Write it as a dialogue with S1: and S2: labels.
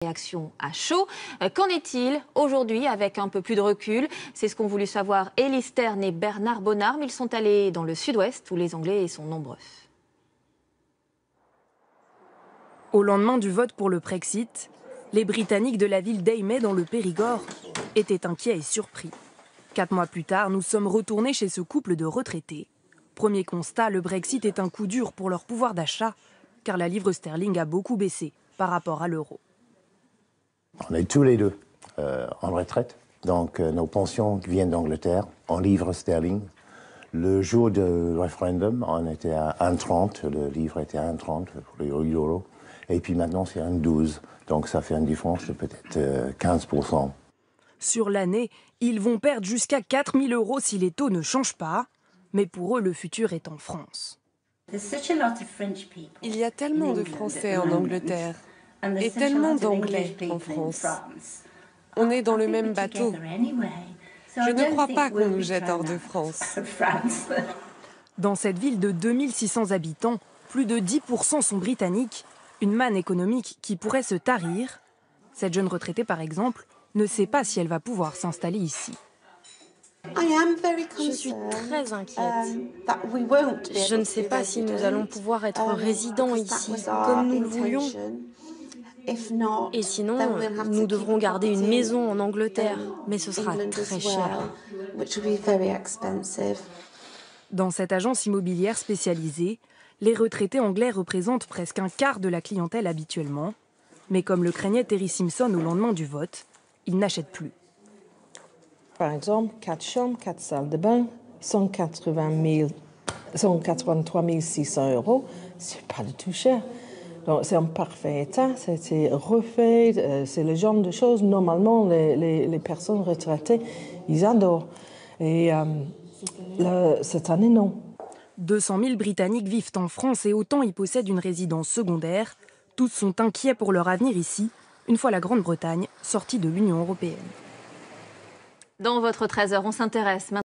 S1: Réaction à chaud. Qu'en est-il aujourd'hui avec un peu plus de recul? C'est ce qu'ont voulu savoir Élie Stern et Bernard Bonarme. Ils sont allés dans le sud-ouest où les Anglais sont nombreux.
S2: Au lendemain du vote pour le Brexit, les Britanniques de la ville d'Eymet dans le Périgord étaient inquiets et surpris. 4 mois plus tard, nous sommes retournés chez ce couple de retraités. Premier constat, le Brexit est un coup dur pour leur pouvoir d'achat, car la livre sterling a beaucoup baissé par rapport à l'euro.
S3: On est tous les deux en retraite, donc nos pensions viennent d'Angleterre en livres sterling. Le jour du référendum, on était à 1,30, le livre était à 1,30 pour l'euro, et puis maintenant c'est 1,12, donc ça fait une différence de peut-être 15%.
S2: Sur l'année, ils vont perdre jusqu'à 4 000 € si les taux ne changent pas, mais pour eux, le futur est en France.
S4: Il y a tellement de Français en Angleterre et tellement d'Anglais en France. On est dans le même bateau. Je ne crois pas qu'on nous jette hors de France.
S2: Dans cette ville de 2600 habitants, plus de 10% sont britanniques, une manne économique qui pourrait se tarir. Cette jeune retraitée, par exemple, ne sait pas si elle va pouvoir s'installer ici.
S5: Je suis très inquiète. Je ne sais pas si nous allons pouvoir être résidents ici comme nous le voulions. Et sinon, nous devrons garder une maison en Angleterre, mais ce sera très cher.
S2: Dans cette agence immobilière spécialisée, les retraités anglais représentent presque un quart de la clientèle habituellement. Mais comme le craignait Terry Simpson au lendemain du vote, ils n'achètent plus.
S6: Par exemple, 4 chambres, 4 salles de bain, 183 600 €, c'est pas du tout cher. Donc c'est en parfait état, c'est refait, c'est le genre de choses, normalement, les personnes retraitées, ils adorent. Et cette année, non.
S2: 200 000 Britanniques vivent en France et autant y possèdent une résidence secondaire. Tous sont inquiets pour leur avenir ici, une fois la Grande-Bretagne sortie de l'Union européenne.
S1: Dans votre 13h, on s'intéresse maintenant